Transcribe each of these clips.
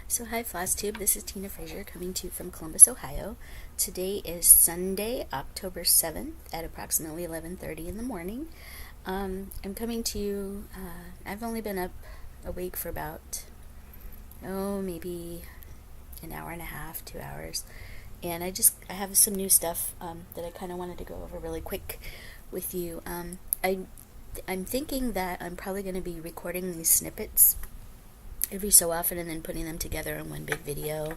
So hi Flosstube, this is Tina Frazier coming to you from Columbus, Ohio. Today is Sunday, October 7th at approximately 11:30 in the morning. I'm coming to you, I've only been up awake for about, maybe an hour and a half, 2 hours. And I have some new stuff that I kind of wanted to go over really quick with you. I'm thinking that I'm probably going to be recording these snippets every so often and then putting them together in one big video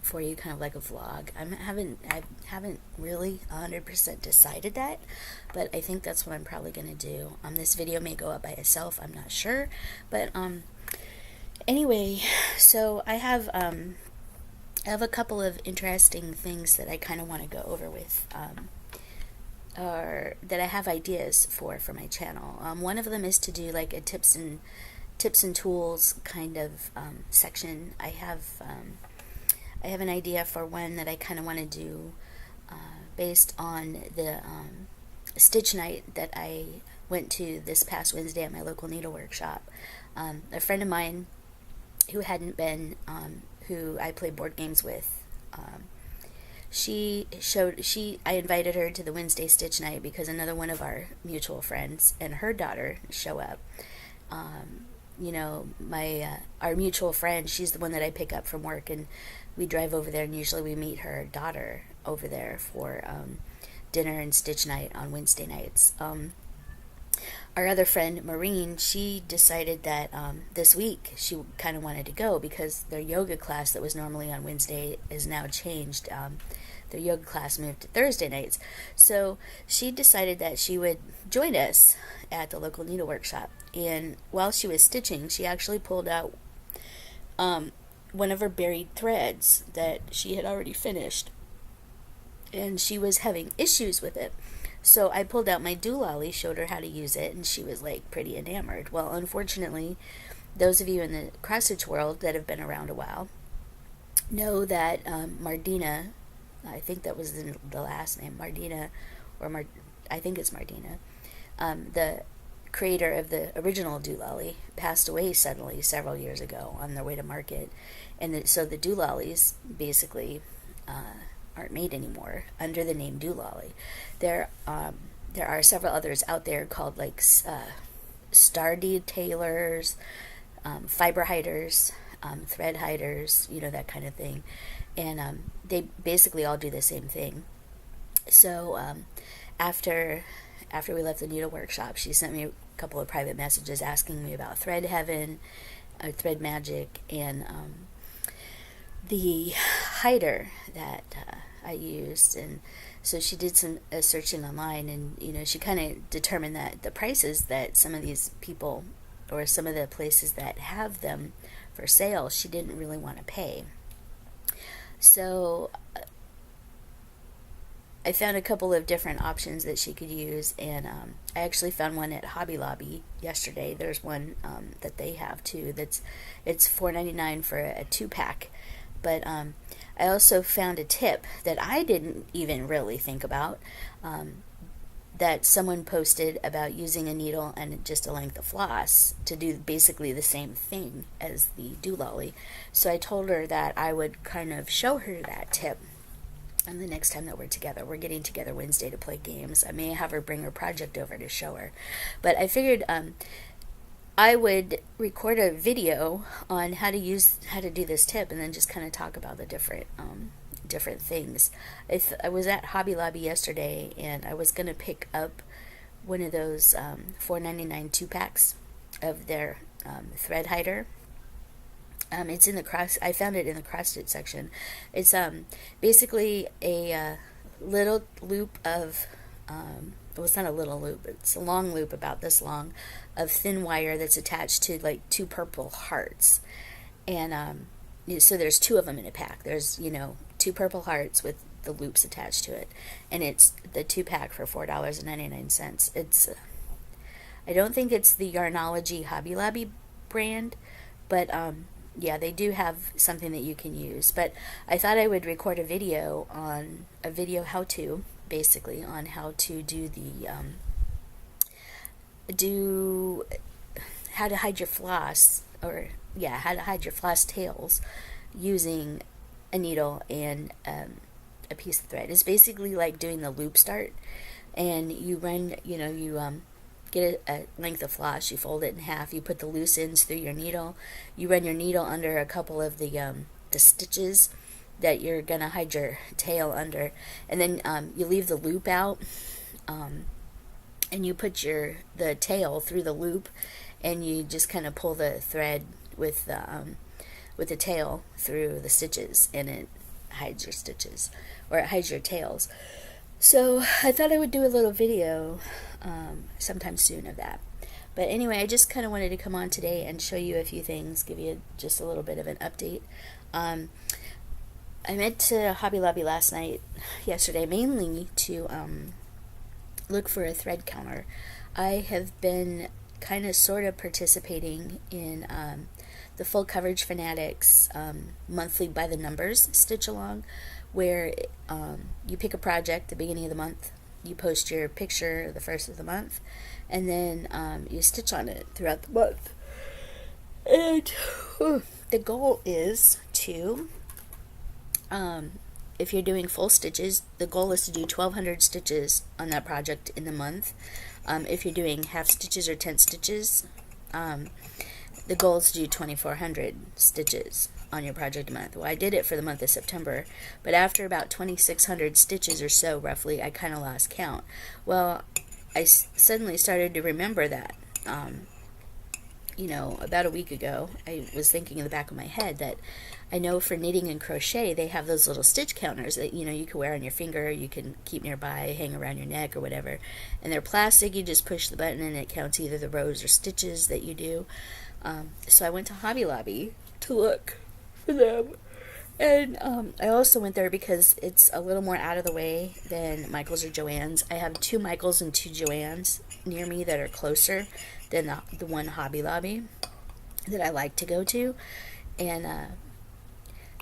for you, kind of like a vlog. I haven't really 100% decided that, but I think that's what I'm probably going to do. This video may go up by itself, I'm not sure, but anyway, so I have a couple of interesting things that I kind of want to go over with, or that I have ideas for my channel. One of them is to do like a tips and tools kind of section. I have an idea for one that I kind of want to do based on the stitch night that I went to this past Wednesday at my local needlework shop. A friend of mine who hadn't been, who I play board games with, I invited her to the Wednesday stitch night because another one of our mutual friends and her daughter show up. Our mutual friend, she's the one that I pick up from work, and we drive over there, and usually we meet her daughter over there for dinner and stitch night on Wednesday nights. Our other friend, Maureen, she decided that this week she kind of wanted to go because their yoga class that was normally on Wednesday is now changed. Their yoga class moved to Thursday nights. So she decided that she would join us at the local needlework shop. And while she was stitching, she actually pulled out one of her buried threads that she had already finished. And she was having issues with it. So I pulled out my doolally, showed her how to use it, and she was like pretty enamored. Well, unfortunately, those of you in the cross stitch world that have been around a while know that Mardina, I think that was the last name, Mardina, I think it's Mardina, the creator of the original doolally, passed away suddenly several years ago on their way to market. And so the doolallys basically aren't made anymore under the name doolally. There are several others out there called like star detailers, fiber hiders, thread hiders, that kind of thing. And they basically all do the same thing. So after we left the needle workshop, she sent me a couple of private messages asking me about Thread Heaven, Thread Magic, and the hider that I used. And so she did some searching online, and she kind of determined that the prices that some of these people or some of the places that have them for sale, she didn't really want to pay. So I found a couple of different options that she could use, and I actually found one at Hobby Lobby yesterday. There's one that they have too. It's $4.99 for a 2-pack. But I also found a tip that I didn't even really think about, that someone posted about using a needle and just a length of floss to do basically the same thing as the doolally. So I told her that I would kind of show her that tip. And the next time that we're together, we're getting together Wednesday to play games. I may have her bring her project over to show her. But I figured I would record a video on how to do this tip, and then just kind of talk about the different things. I was at Hobby Lobby yesterday, and I was going to pick up one of those $4.99 2-packs of their thread hider. It's in I found it in the cross stitch section. It's basically a little loop of well, it's not a little loop, it's a long loop about this long of thin wire that's attached to like 2 purple hearts. And so there's 2 of them in a pack. There's 2 purple hearts with the loops attached to it, and it's the 2-pack for $4.99. It's I don't think it's the Yarnology Hobby Lobby brand, but yeah, they do have something that you can use. But I thought I would record a video how-to, basically, on how to do how to hide your floss or yeah, how to hide your floss tails using a needle and a piece of thread. It's basically like doing the loop start, and you run, you get a length of floss, you fold it in half, you put the loose ends through your needle, you run your needle under a couple of the stitches that you're gonna hide your tail under, and then you leave the loop out, and you put the tail through the loop, and you just kind of pull the thread with the tail through the stitches, and it hides your stitches, or it hides your tails. So I thought I would do a little video sometime soon of that. But anyway, I just kind of wanted to come on today and show you a few things, give you just a little bit of an update. I went to Hobby Lobby yesterday, mainly to look for a thread counter. I have been kind of sort of participating in the Full Coverage Fanatics monthly by the numbers stitch along, where you pick a project at the beginning of the month, you post your picture the first of the month, and then you stitch on it throughout the month. And the goal is to, if you're doing full stitches, the goal is to do 1,200 stitches on that project in the month. If you're doing half stitches or 10 stitches, the goal is to do 2,400 stitches on your project a month. Well, I did it for the month of September, but after about 2,600 stitches or so, roughly, I kind of lost count. Well, I suddenly started to remember that, about a week ago, I was thinking in the back of my head that I know for knitting and crochet, they have those little stitch counters that, you can wear on your finger, you can keep nearby, hang around your neck or whatever. And they're plastic, you just push the button and it counts either the rows or stitches that you do. So I went to Hobby Lobby to look for them. And I also went there because it's a little more out of the way than Michael's or Joann's. I have 2 Michael's and 2 Joann's near me that are closer than the one Hobby Lobby that I like to go to. And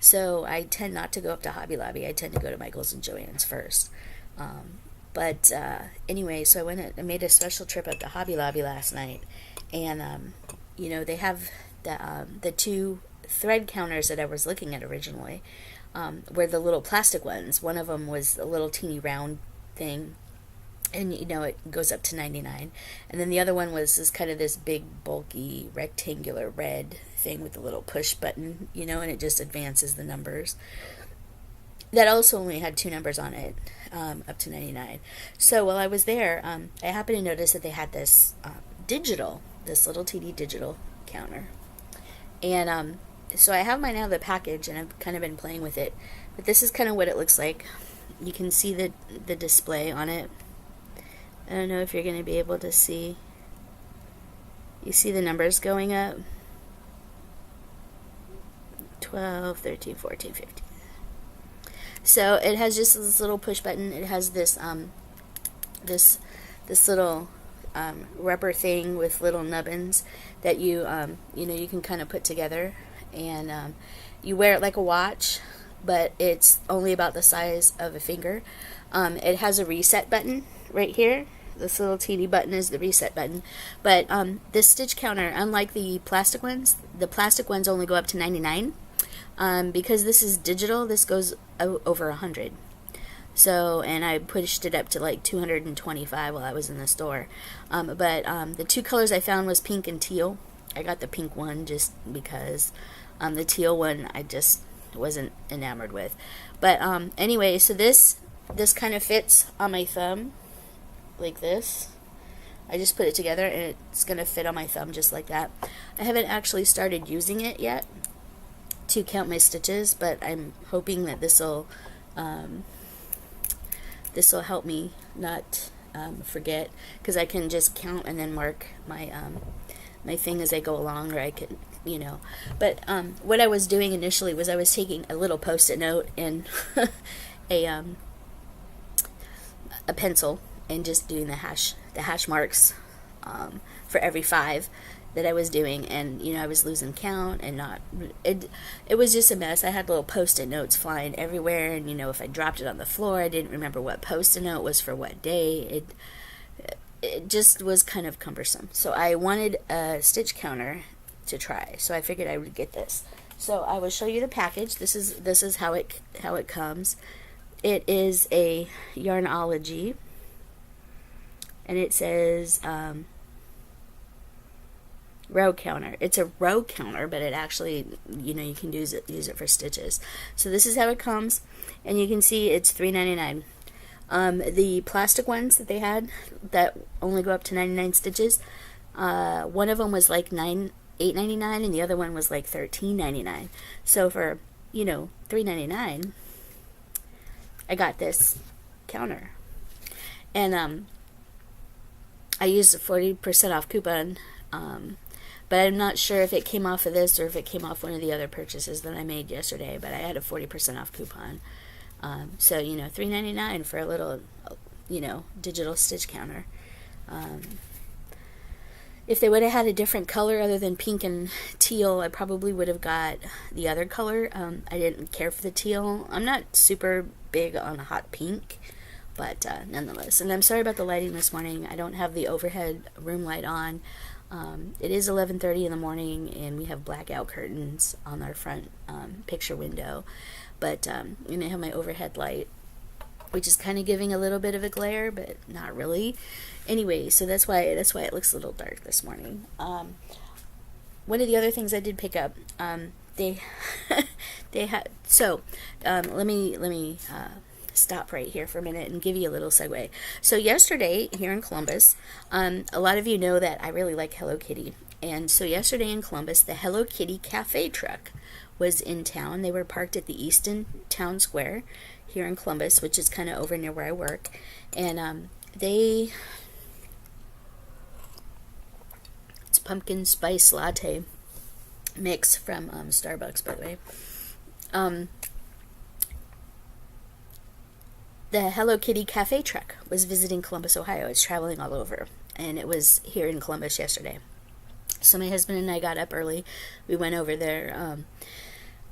so I tend not to go up to Hobby Lobby. I tend to go to Michael's and Joann's first. But anyway, so I made a special trip up to Hobby Lobby last night. And, they have the 2 thread counters that I was looking at originally were the little plastic ones. One of them was a little teeny round thing, and it goes up to $99. And then the other one was this big bulky rectangular red thing with a little push button, and it just advances the numbers. That also only had 2 numbers on it, up to $99. So while I was there, I happened to notice that they had this little TD digital counter. And so I have mine out of the package, and I've kind of been playing with it. But this is kind of what it looks like. You can see the display on it. I don't know if you're going to be able to see. You see the numbers going up. 12, 13, 14, 15. So it has just this little push button. It has this this little rubber thing with little nubbins that you can kind of put together, and you wear it like a watch, but it's only about the size of a finger. It has a reset button right here. This little teeny button is the reset button. But this stitch counter, unlike the plastic ones only go up to $99. Because this is digital, this goes over 100. So, and I pushed it up to like 225 while I was in the store. But the 2 colors I found was pink and teal. I got the pink one just because the teal one I just wasn't enamored with. But anyway, so this kind of fits on my thumb like this. I just put it together and it's going to fit on my thumb just like that. I haven't actually started using it yet to count my stitches, but I'm hoping that this will help me not forget, because I can just count and then mark my my thing as I go along, or I can, But what I was doing initially was I was taking a little Post-it note and a pencil and just doing the hash marks for every 5 that I was doing, and I was losing count, and it was just a mess. I had little Post-it notes flying everywhere, and if I dropped it on the floor, I didn't remember what Post-it note was for what day. It just was kind of cumbersome. So I wanted a stitch counter to try. So I figured I would get this. So I will show you the package. This is how it comes. It is a Yarnology, and it says row counter. It's a row counter, but it actually, you know, you can use it for stitches. So this is how it comes, and you can see it's $3.99. The plastic ones that they had that only go up to 99 stitches, one of them was like $8.99, and the other one was like $13.99. So for, you know, $3.99, I got this counter, and I used a 40% off coupon. But I'm not sure if it came off of this or if it came off one of the other purchases that I made yesterday, but I had a 40% off coupon. So, you know, $3.99 for a little, you know, digital stitch counter. If they would have had a different color other than pink and teal, I probably would have got the other color. I didn't care for the teal. I'm not super big on hot pink, but nonetheless. And I'm sorry about the lighting this morning. I don't have the overhead room light on. It is 11:30 in the morning, and we have blackout curtains on our front picture window. But you know, I have my overhead light, which is kind of giving a little bit of a glare, but not really. Anyway, so that's why it looks a little dark this morning. One of the other things I did pick up, they had. So let me stop right here for a minute and give you a little segue. So yesterday here in Columbus, a lot of you know that I really like Hello Kitty, and so yesterday in Columbus, the Hello Kitty cafe truck was in town. They were parked at the Easton Town Square here in Columbus, which is kind of over near where I work, and it's pumpkin spice latte mix from Starbucks, by the way. The Hello Kitty cafe truck was visiting Columbus, Ohio. It's traveling all over, and it was here in Columbus yesterday. So my husband and I got up early. We went over there.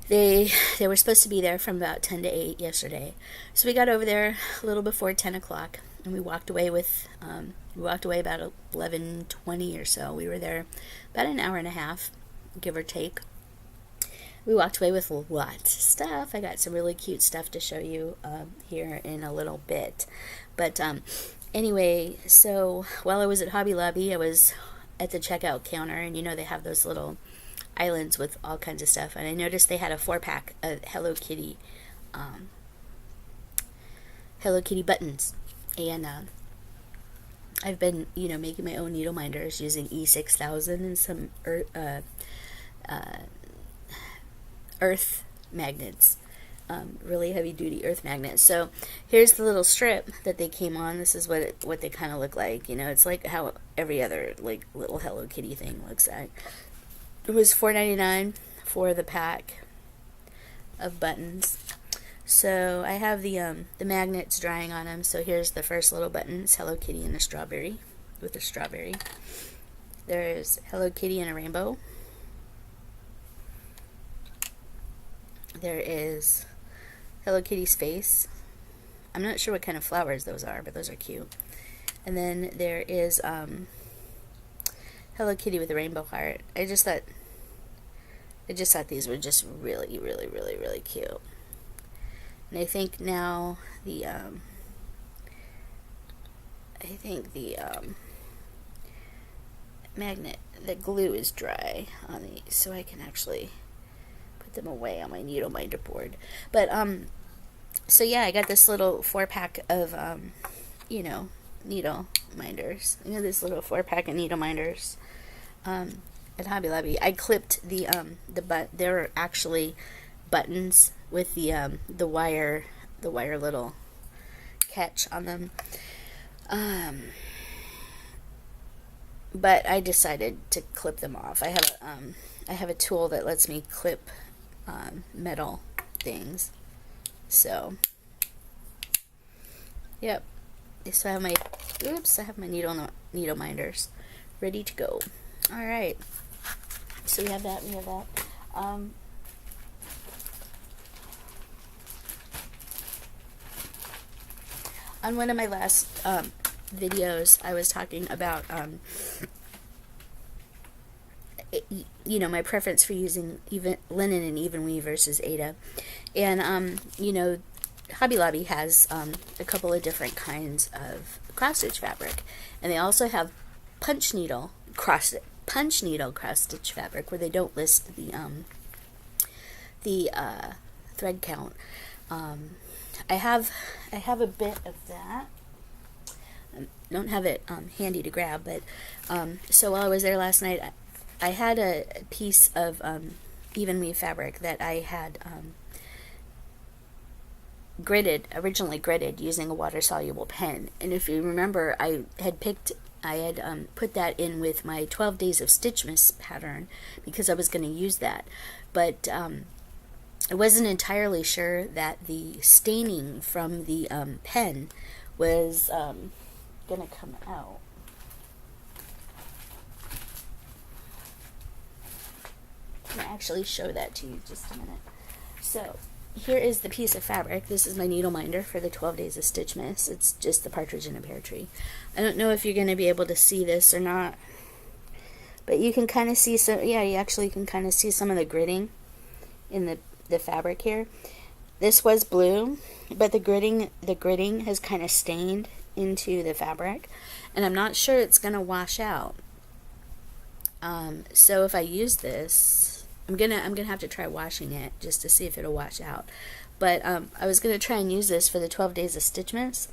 They were supposed to be there from about 10 to 8 yesterday. So we got over there a little before 10 o'clock, and we walked away about 11:20 or so. We were there about an hour and a half, give or take. We walked away with lots of stuff. I got some really cute stuff to show you here in a little bit. But anyway, so while I was at Hobby Lobby, I was at the checkout counter, and you know they have those little islands with all kinds of stuff. And I noticed they had a 4-pack of Hello Kitty buttons. And I've been, you know, making my own needle minders using E6000 and some earth magnets, really heavy duty earth magnets. So here's the little strip that they came on. This is what they kind of look like. You know, it's like how every other like little Hello Kitty thing looks like. It was $4.99 for the pack of buttons. So I have the magnets drying on them. So here's the first little button. It's Hello Kitty and a strawberry, with a strawberry. There's Hello Kitty and a rainbow. There is Hello Kitty's face. I'm not sure what kind of flowers those are, but those are cute. And then there is Hello Kitty with a rainbow heart. I just thought these were just really, really, really, really cute. And I think now the magnet, the glue is dry on these, so I can actually put them away on my needle minder board. But so yeah, I got this little 4-pack of you know, needle minders. You know, this little 4-pack of needle minders at Hobby Lobby. I clipped the there are actually buttons with the wire little catch on them. But I decided to clip them off. I have a tool that lets me clip metal things. So, yep. So I have my needle minders ready to go. All right. So we have that. On one of my last videos, I was talking about you know, my preference for using even linen and even weave versus Ada. And you know, Hobby Lobby has a couple of different kinds of cross stitch fabric, and they also have punch needle cross stitch fabric, where they don't list the thread count. I have a bit of that. I don't have it handy to grab, but so while I was there last night, I had a piece of even weave fabric that I had originally gridded using a water soluble pen. And if you remember, I had put that in with my 12 Days of Stitchmas pattern because I was going to use that, but I wasn't entirely sure that the staining from the pen was going to come out. I'm going to actually show that to you just a minute. So here is the piece of fabric. This is my needle minder for the 12 Days of Stitchmas. It's just the partridge in a pear tree. I don't know if you're going to be able to see this or not, but you can kind of see some, yeah, you actually can kind of see some of the gridding in the fabric here. This was blue, but the gridding has kind of stained into the fabric, and I'm not sure it's going to wash out. So if I use this, I'm gonna have to try washing it just to see if it'll wash out. But I was gonna try and use this for the 12 Days of Stitchmas,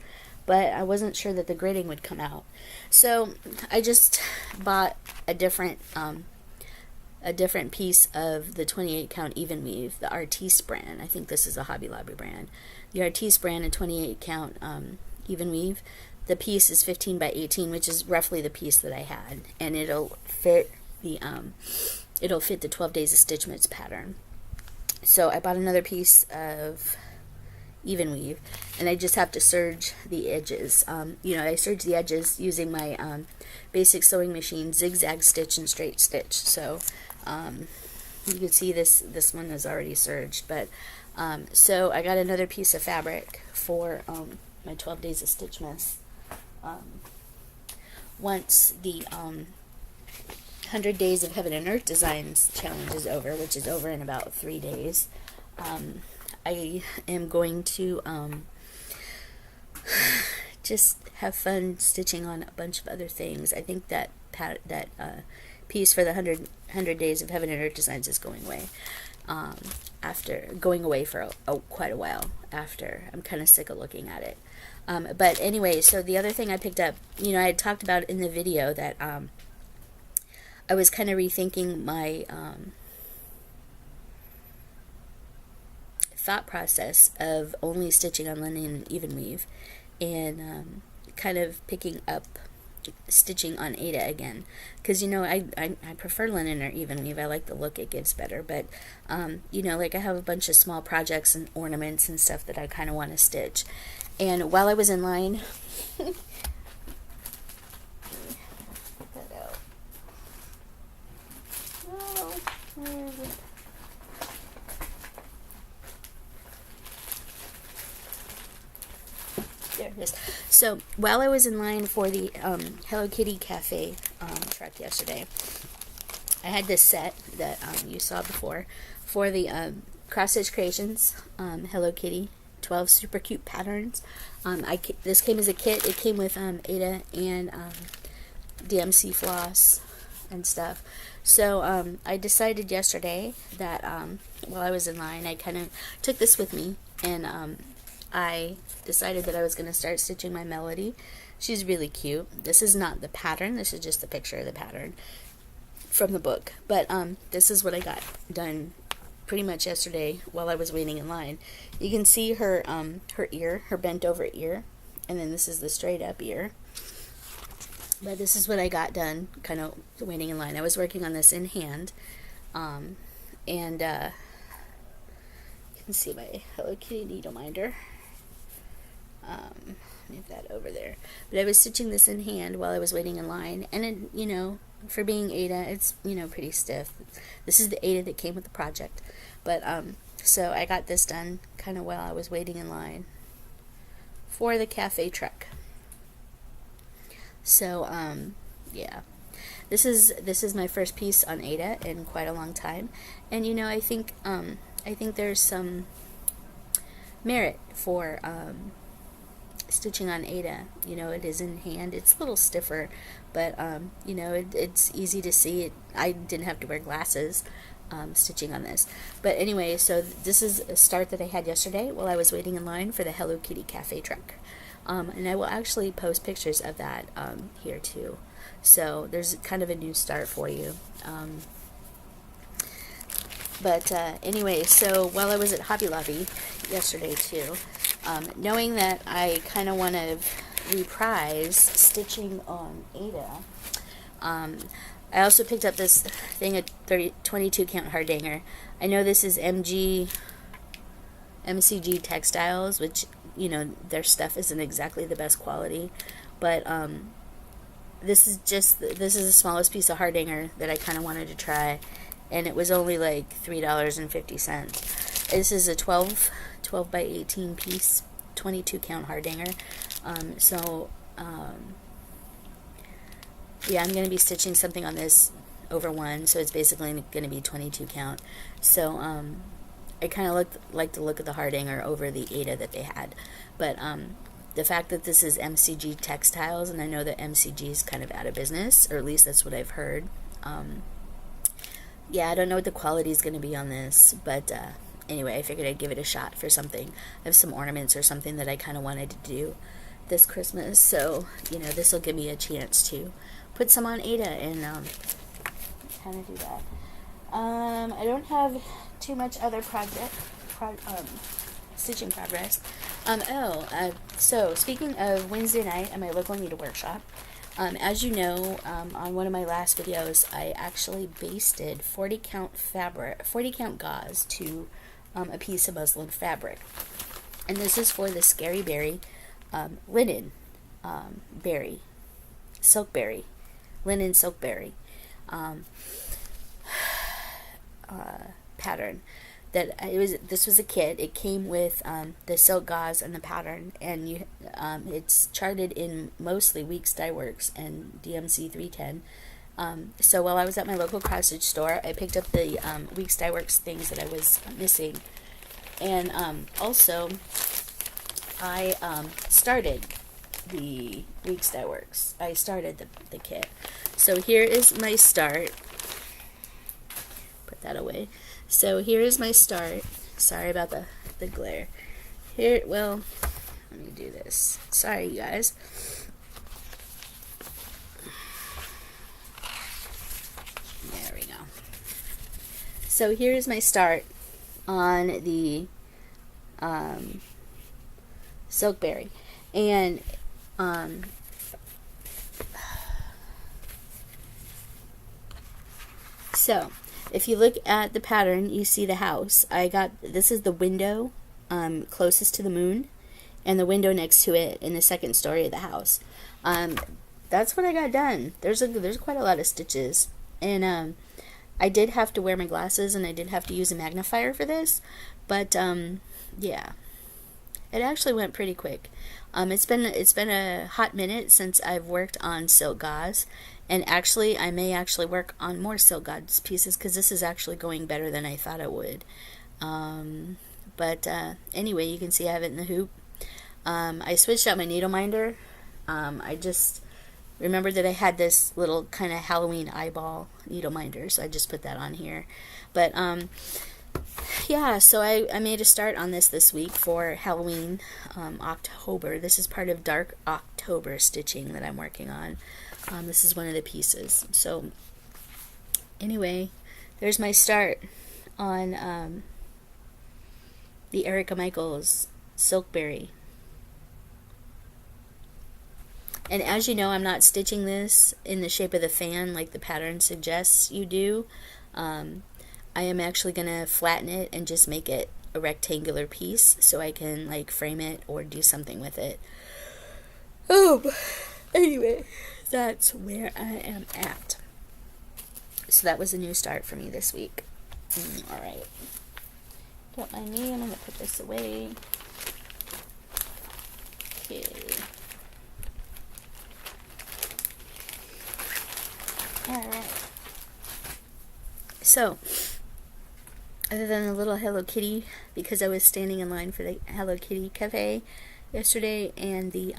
but I wasn't sure that the gridding would come out. So I just bought a different piece of the 28 count even weave, the Artiste brand. I think this is a Hobby Lobby brand. The Artiste brand, a 28 count even weave. The piece is 15 by 18, which is roughly the piece that I had, and it'll fit the 12 Days of Stitchmas pattern. So I bought another piece of even weave, and I just have to serge the edges. You know, I serge the edges using my basic sewing machine zigzag stitch and straight stitch. So you can see this one is already serged, but so I got another piece of fabric for my 12 Days of Stitchmas. Once the 100 Days of Heaven and Earth Designs challenge is over, which is over in about 3 days, I am going to just have fun stitching on a bunch of other things. I think that piece for the 100 Days of Heaven and Earth Designs is going away. After going away for quite a while after. I'm kind of sick of looking at it. But anyway, so the other thing I picked up, you know, I had talked about in the video that I was kind of rethinking my thought process of only stitching on linen and even weave, and kind of picking up stitching on Ada again, because you know I prefer linen or even weave. I like the look it gives better, but you know, like I have a bunch of small projects and ornaments and stuff that I kind of want to stitch. And while I was in line where is it? There it is. So while I was in line for the Hello Kitty Cafe truck yesterday, I had this set that you saw before for the Cross Stitch Creations Hello Kitty 12 super cute patterns. This came as a kit. It came with Ada and DMC floss and stuff. So I decided yesterday that while I was in line, I kind of took this with me, and I decided that I was going to start stitching my Melody. She's really cute. This is not the pattern. This is just a picture of the pattern from the book. But this is what I got done pretty much yesterday while I was waiting in line. You can see her her ear, her bent over ear, and then this is the straight up ear. But this is what I got done kind of waiting in line. I was working on this in hand, and you can see my Hello Kitty needle minder. Move that over there. But I was stitching this in hand while I was waiting in line, and it, you know, for being Ada, it's, you know, pretty stiff. This is the Ada that came with the project. But so I got this done kind of while I was waiting in line for the cafe truck. So yeah. This is my first piece on Ada in quite a long time, and you know, I think there's some merit for stitching on Ada. You know, it is in hand. It's a little stiffer, but you know, it's easy to see. I didn't have to wear glasses stitching on this. But anyway, so this is a start that I had yesterday while I was waiting in line for the Hello Kitty Cafe truck. And I will actually post pictures of that here too. So there's kind of a new start for you. But anyway, so while I was at Hobby Lobby yesterday too, knowing that I kind of want to reprise stitching on Ada, I also picked up this thing, a 22 count hardanger. I know this is MCG Textiles, which, you know, their stuff isn't exactly the best quality, but this is the smallest piece of hardanger that I kind of wanted to try, and it was only like $3.50. This is a 12 by 18 piece 22 count hardanger. Yeah, I'm going to be stitching something on this over one, so it's basically going to be 22 count. So I kind of like the look of the hardanger over the Ada that they had, but the fact that this is MCG Textiles, and I know that MCG is kind of out of business, or at least that's what I've heard. Yeah, I don't know what the quality is going to be on this, but anyway, I figured I'd give it a shot for something. I have some ornaments or something that I kind of wanted to do this Christmas, so you know, this will give me a chance to put some on Ada and kind of do that. I don't have too much other stitching progress. So speaking of Wednesday night at my local needle workshop, as you know, on one of my last videos, I actually basted 40 count gauze to a piece of muslin fabric, and this is for the Scary Berry linen berry, silkberry, linen silkberry pattern. This was a kit. It came with the silk gauze and the pattern, and it's charted in mostly Weeks Dye Works and DMC 310. So while I was at my local cross stitch store, I picked up the Weeks Dye Works things that I was missing, and also I started the Weeks Dye Works. I started the kit. So here is my start. Put that away. So here is my start. Sorry about the glare. Here, well, let me do this. Sorry, you guys. There we go. So here is my start on the Silkberry. And so if you look at the pattern, you see the house. This is the window closest to the moon, and the window next to it in the second story of the house. That's what I got done. There's quite a lot of stitches, and I did have to wear my glasses, and I did have to use a magnifier for this, but yeah, it actually went pretty quick. It's been a hot minute since I've worked on silk gauze, and actually I may actually work on more silk gauze pieces, because this is actually going better than I thought it would. But anyway, you can see I have it in the hoop. I switched out my needle minder. I just remembered that I had this little kind of Halloween eyeball needle minder, so I just put that on here. But yeah, so I made a start on this week for Halloween, October. This is part of Dark October stitching that I'm working on. This is one of the pieces. So anyway, there's my start on the Erica Michaels Silkberry. And as you know, I'm not stitching this in the shape of the fan like the pattern suggests you do. I am actually going to flatten it and just make it a rectangular piece so I can like frame it or do something with it. Oh, anyway, that's where I am at. So that was a new start for me this week. Alright. Got my knee, I'm going to put this away. Okay. Alright. So, other than the little Hello Kitty, because I was standing in line for the Hello Kitty cafe yesterday, and the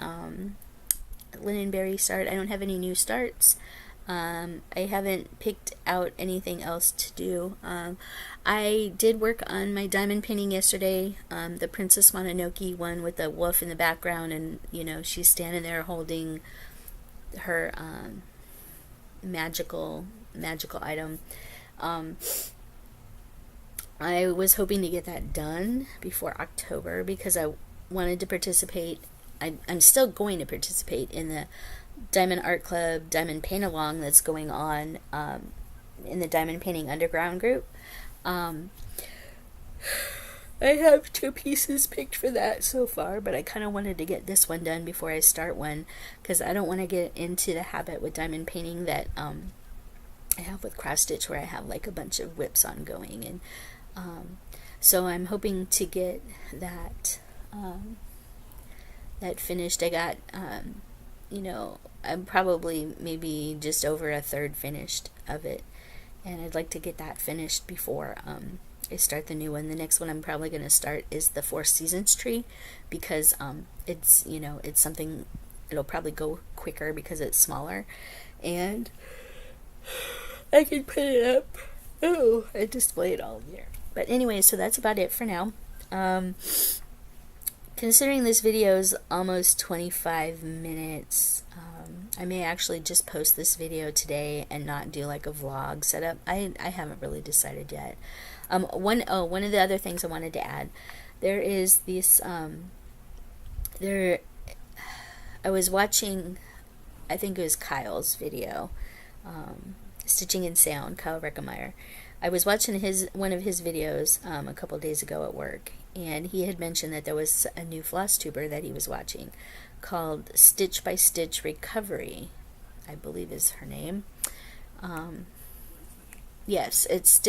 Linenberry start, I don't have any new starts. I haven't picked out anything else to do. I did work on my diamond painting yesterday, the Princess Mononoke one with the wolf in the background, and she's standing there holding her magical item. I was hoping to get that done before October because I wanted to participate. I'm still going to participate in the Diamond Art Club Diamond Paint Along that's going on in the Diamond Painting Underground group. I have 2 pieces picked for that so far, but I kind of wanted to get this one done before I start one, because I don't want to get into the habit with diamond painting that I have with cross stitch, where I have like a bunch of whips ongoing, and so I'm hoping to get that finished. I got I'm probably maybe just over a third finished of it, and I'd like to get that finished before I start the new one. The next one I'm probably going to start is the 4 Seasons tree, because it's it's something, it'll probably go quicker because it's smaller, and I can put it up. Oh, I display it all here. But anyway, so that's about it for now. Considering this video is almost 25 minutes, I may actually just post this video today and not do like a vlog setup. I haven't really decided yet. One of the other things I wanted to add, there is this I was watching, I think it was Kyle's video, Stitching in Sound, Kyle Reckemeyer. I was watching one of his videos a couple days ago at work, and he had mentioned that there was a new Flosstuber that he was watching called Stitch by Stitch Recovery, I believe is her name. Yes, it's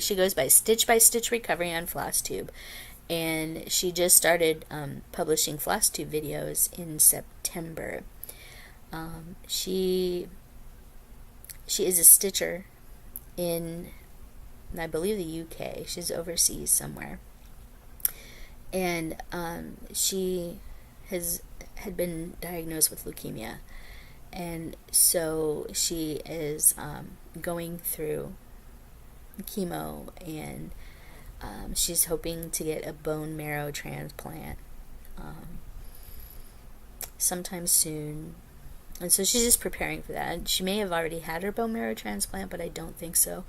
she goes by Stitch Recovery on Flosstube, and she just started publishing Flosstube videos in September. She is a stitcher in, I believe, the UK. She's overseas somewhere, and she had been diagnosed with leukemia, and so she is going through chemo, and she's hoping to get a bone marrow transplant sometime soon. And so she's just preparing for that. She may have already had her bone marrow transplant, but I don't think so.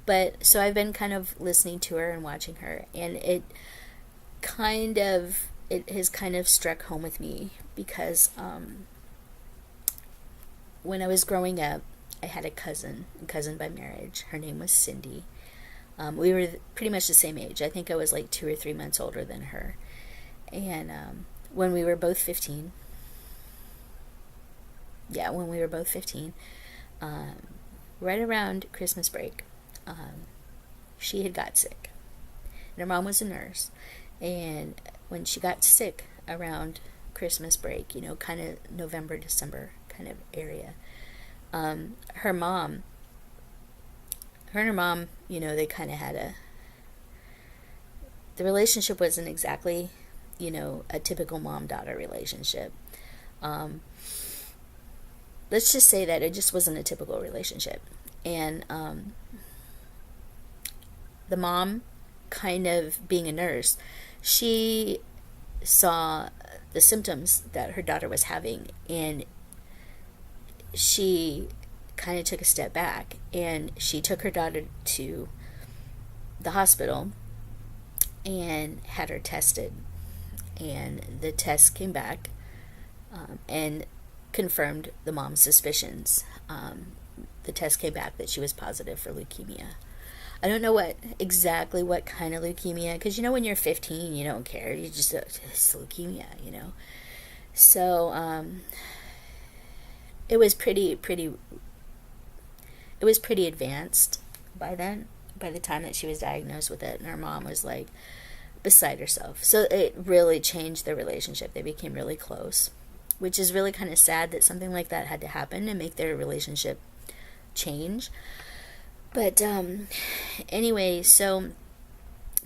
But so I've been kind of listening to her and watching her, and it has kind of struck home with me, because when I was growing up, I had a cousin by marriage. Her name was Cindy. We were pretty much the same age. I think I was like 2 or 3 months older than her. And when we were both 15, right around Christmas break, she had got sick. And her mom was a nurse. And when she got sick around Christmas break, kind of November, December kind of area, her and her mom, they kind of had the relationship wasn't exactly, a typical mom-daughter relationship. Let's just say that it just wasn't a typical relationship. And the mom, kind of being a nurse, she saw the symptoms that her daughter was having, and she kind of took a step back, and she took her daughter to the hospital and had her tested, and the test came back and confirmed the mom's suspicions. The test came back that she was positive for leukemia. I don't know exactly what kind of leukemia, because when you're 15, you don't care. You just, it's leukemia, So it was pretty advanced by then, by the time that she was diagnosed with it, and her mom was like beside herself. So it really changed their relationship. They became really close, which is really kind of sad that something like that had to happen to make their relationship change. But anyway, so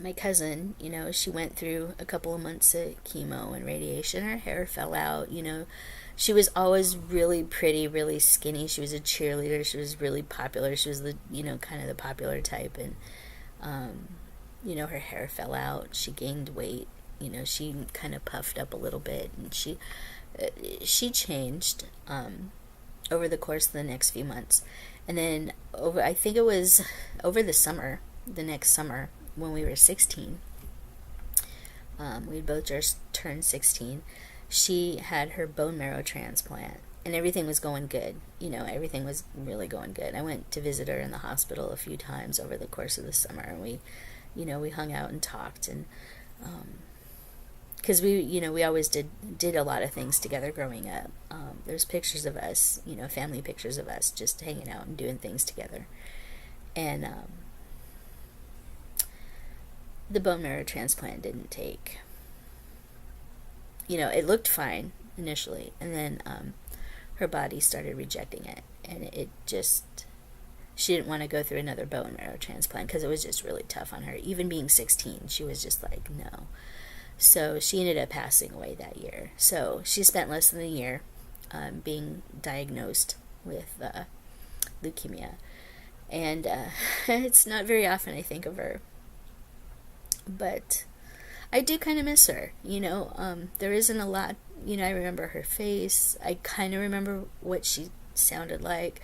my cousin, you know, she went through a couple of months of chemo and radiation. Her hair fell out, you know. She was always really pretty, really skinny. She was a cheerleader. She was really popular. She was the, you know, kind of the popular type. And, you know, her hair fell out. She gained weight. You know, she kind of puffed up a little bit. And she changed over the course of the next few months. And then I think it was over the summer, the next summer, when we were 16, we both just turned 16, she had her bone marrow transplant, and everything was going good. You know, everything was really going good. I went to visit her in the hospital a few times over the course of the summer, and we hung out and talked, and because we always did a lot of things together growing up. There's pictures of us, you know, family pictures of us just hanging out and doing things together, and the bone marrow transplant didn't take. You know, it looked fine initially, and then her body started rejecting it, and it just, she didn't want to go through another bone marrow transplant because it was just really tough on her. Even being 16, she was just like, no. So she ended up passing away that year. So she spent less than a year being diagnosed with leukemia, and it's not very often I think of her, but I do kind of miss her, you know. There isn't a lot, you know. I remember her face. I kind of remember what she sounded like,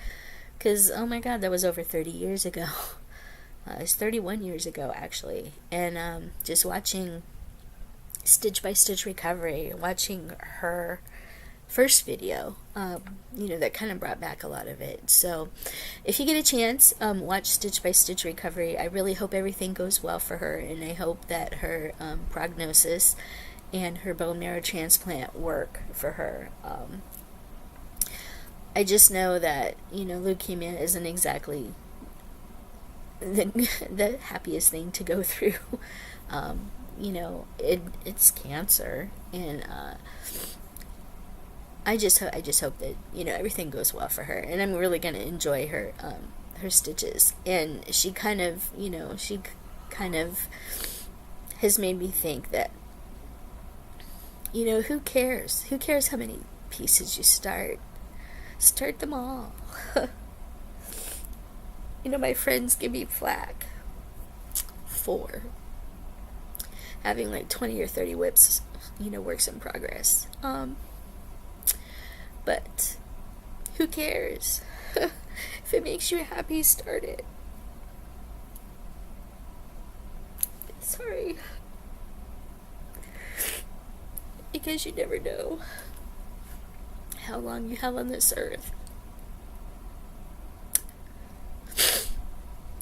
because, oh my God, that was over 30 years ago. It's 31 years ago, actually. And just watching Stitch by Stitch Recovery, watching her first video, you know, that kind of brought back a lot of it. So if you get a chance, watch Stitch by Stitch Recovery. I really hope everything goes well for her, and I hope that her prognosis and her bone marrow transplant work for her. I just know that, you know, leukemia isn't exactly the happiest thing to go through. You know, it's cancer, and I just hope that, you know, everything goes well for her, and I'm really gonna enjoy her stitches. And she kind of has made me think that, you know, who cares how many pieces you start them all. You know, my friends give me flack for having like 20 or 30 whips, you know, works in progress. But who cares? If it makes you happy, start it. Sorry. Because you never know how long you have on this earth.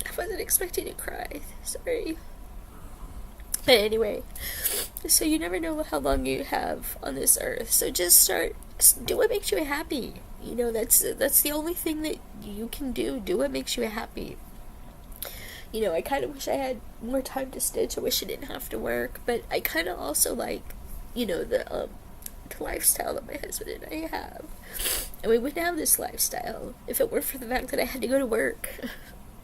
I wasn't expecting to cry. Sorry. But anyway, so you never know how long you have on this earth. So just do what makes you happy. You know, that's the only thing that you can do. Do what makes you happy. You know, I kind of wish I had more time to stitch. I wish I didn't have to work. But I kind of also like, you know, the lifestyle that my husband and I have. And we wouldn't have this lifestyle if it weren't for the fact that I had to go to work.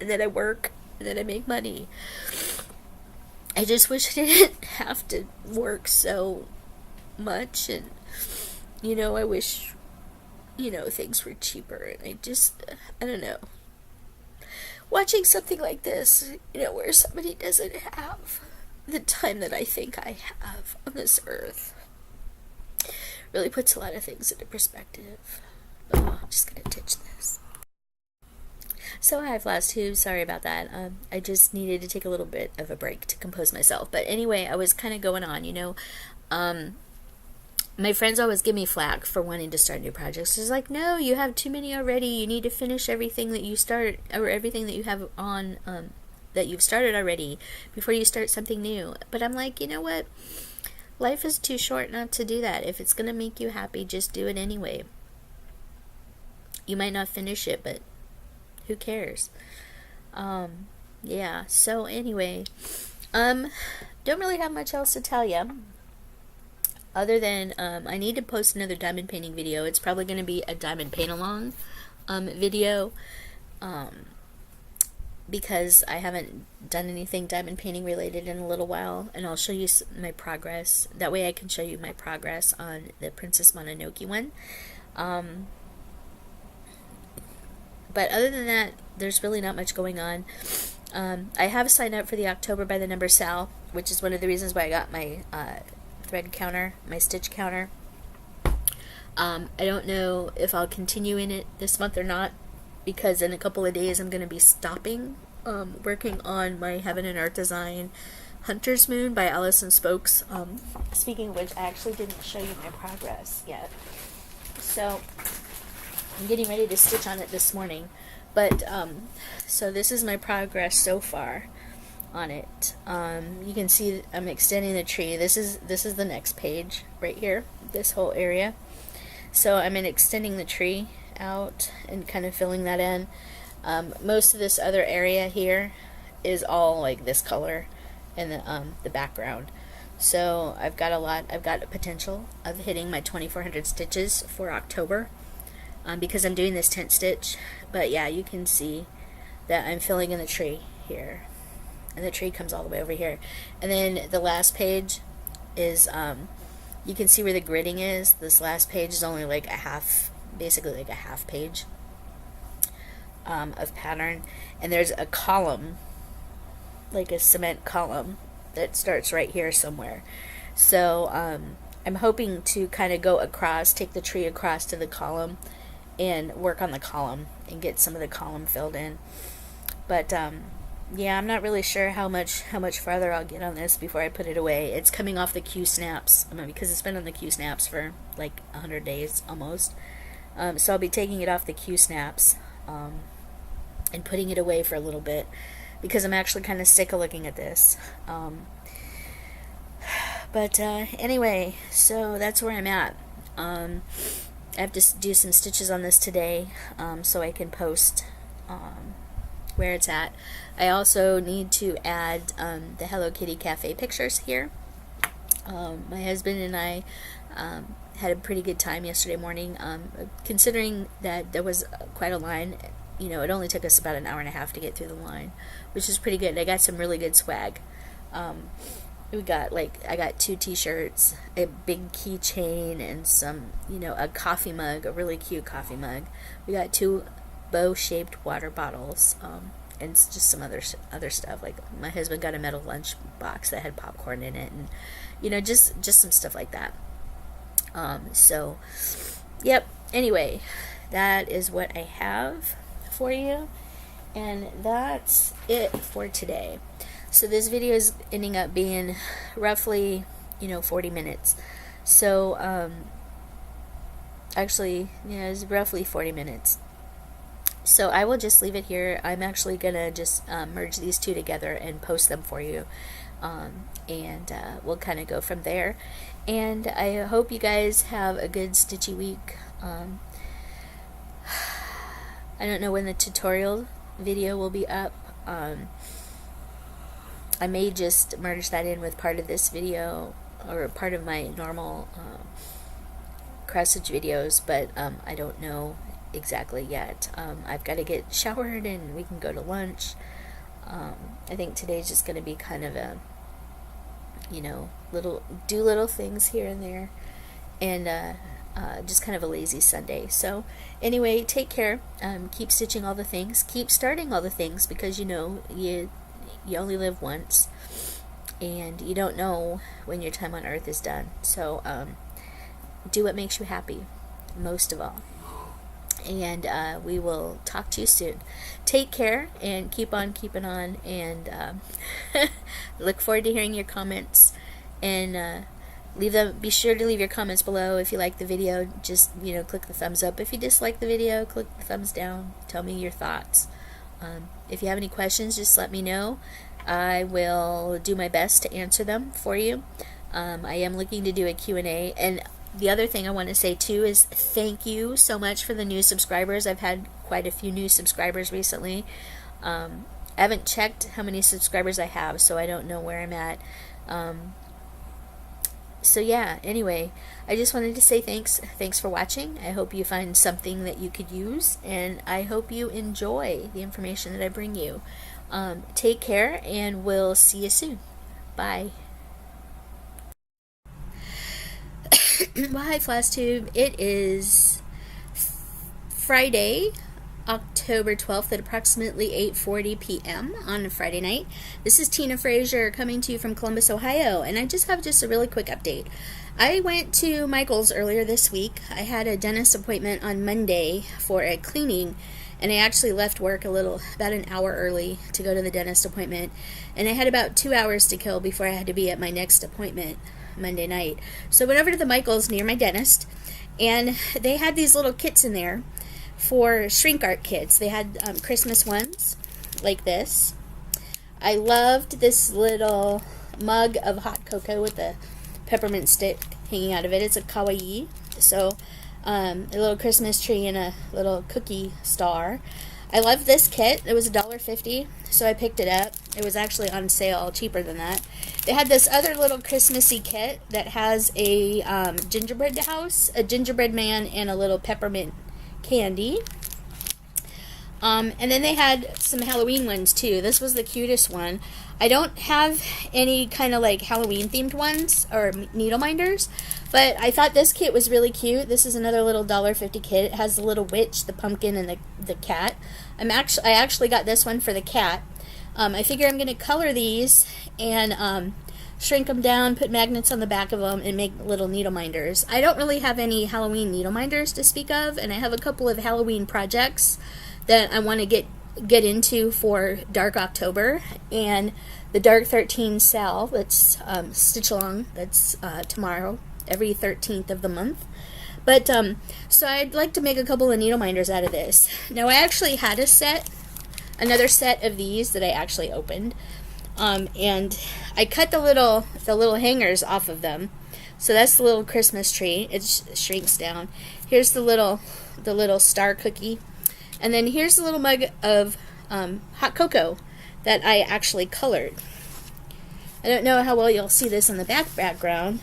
And then I work. And then I make money. I just wish I didn't have to work so much, and, you know, I wish, you know, things were cheaper, and I don't know. Watching something like this, you know, where somebody doesn't have the time that I think I have on this earth, really puts a lot of things into perspective. Oh, I'm just gonna ditch this. So hi, Flosstube. Sorry about that. I just needed to take a little bit of a break to compose myself. But anyway, I was kind of going on, you know. My friends always give me flack for wanting to start new projects. It's like, no, you have too many already. You need to finish everything that you start, or everything that you have on, that you've started already before you start something new. But I'm like, you know what? Life is too short not to do that. If it's going to make you happy, just do it anyway. You might not finish it, but who cares? Yeah, so anyway, don't really have much else to tell you, other than, I need to post another diamond painting video. It's probably going to be a diamond paint along, video, because I haven't done anything diamond painting related in a little while, and I'll show you my progress. That way I can show you my progress on the Princess Mononoke one. But other than that, there's really not much going on. I have signed up for the October by the Number Sal, which is one of the reasons why I got my thread counter, my stitch counter. I don't know if I'll continue in it this month or not, because in a couple of days I'm going to be stopping working on my Heaven and Earth design, Hunter's Moon by Allison Spokes. Speaking of which, I actually didn't show you my progress yet. So I'm getting ready to stitch on it this morning. But, so this is my progress so far on it. You can see I'm extending the tree. This is the next page right here, this whole area. So I'm extending the tree out and kind of filling that in. Most of this other area here is all like this color in the background. So I've got a potential of hitting my 2400 stitches for October, because I'm doing this tent stitch. But yeah, you can see that I'm filling in the tree here, and the tree comes all the way over here. And then the last page is, you can see where the gridding is. This last page is only like basically like a half page of pattern, and there's a column, like a cement column, that starts right here somewhere. So I'm hoping to kind of go across, take the tree across to the column and work on the column and get some of the column filled in. But yeah, I'm not really sure how much farther I'll get on this before I put it away. It's coming off the Q snaps, because it's been on the Q snaps for like 100 days almost. So I'll be taking it off the Q snaps and putting it away for a little bit, because I'm actually kind of sick of looking at this. But anyway, so that's where I'm at. I have to do some stitches on this today, so I can post where it's at. I also need to add the Hello Kitty Cafe pictures here. My husband and I had a pretty good time yesterday morning, considering that there was quite a line. You know, it only took us about an hour and a half to get through the line, which is pretty good. I got some really good swag. I got 2 t-shirts, a big keychain, and some, a coffee mug, a really cute coffee mug. We got 2 bow-shaped water bottles, and just some other stuff. Like, my husband got a metal lunch box that had popcorn in it, and, just some stuff like that. So, yep, anyway, that is what I have for you, and that's it for today. So this video is ending up being roughly, 40 minutes. So, actually, it's roughly 40 minutes. So I will just leave it here. I'm actually going to just merge these two together and post them for you. And we'll kind of go from there. And I hope you guys have a good stitchy week. I don't know when the tutorial video will be up. I may just merge that in with part of this video, or part of my normal cross stitch videos, but I don't know exactly yet. I've got to get showered and we can go to lunch. I think today's just going to be kind of a, little things here and there, and just kind of a lazy Sunday. So anyway, take care. Keep stitching all the things. Keep starting all the things, because you only live once, and you don't know when your time on earth is done. So do what makes you happy, most of all. And we will talk to you soon. Take care and keep on keeping on, and look forward to hearing your comments, and be sure to leave your comments below. If you like the video, just click the thumbs up. If you dislike the video, click the thumbs down. Tell me your thoughts. If you have any questions, just let me know. I will do my best to answer them for you. I am looking to do a Q&A. And the other thing I want to say too is thank you so much for the new subscribers. I've had quite a few new subscribers recently. I haven't checked how many subscribers I have, so I don't know where I'm at. So yeah, anyway, I just wanted to say thanks for watching. I hope you find something that you could use, and I hope you enjoy the information that I bring you. Take care, and we'll see you soon. Bye. Well, hi Flosstube. It is Friday, October 12th at approximately 8:40 p.m. on a Friday night. This is Tina Frazier coming to you from Columbus, Ohio, and I just have a really quick update. I went to Michael's earlier this week. I had a dentist appointment on Monday for a cleaning, and I actually left work about an hour early to go to the dentist appointment, and I had about 2 hours to kill before I had to be at my next appointment Monday night. So I went over to the Michael's near my dentist, and they had these little kits in there for shrink art kits. They had Christmas ones like this. I loved this little mug of hot cocoa with a peppermint stick hanging out of it. It's a kawaii. So a little Christmas tree and a little cookie star. I love this kit. It was $1.50, so I picked it up. It was actually on sale, cheaper than that. They had this other little Christmassy kit that has a gingerbread house, a gingerbread man, and a little peppermint candy. And then they had some Halloween ones too. This was the cutest one. I don't have any kind of like Halloween themed ones or needle minders, but I thought this kit was really cute. This is another little $1.50 kit. It has the little witch, the pumpkin, and the cat. I actually got this one for the cat. I figure I'm going to color these and shrink them down, put magnets on the back of them, and make little needle minders. I don't really have any Halloween needle minders to speak of, and I have a couple of Halloween projects that I want to get into for Dark October, and the Dark 13 salve, that's stitch along, that's tomorrow, every 13th of the month. But so I'd like to make a couple of needle minders out of this. Now I actually had another set of these that I actually opened, and I cut the little hangers off of them. So that's the little Christmas tree. It shrinks down. Here's the little star cookie, and then here's the little mug of hot cocoa that I actually colored. I don't know how well you'll see this on the background,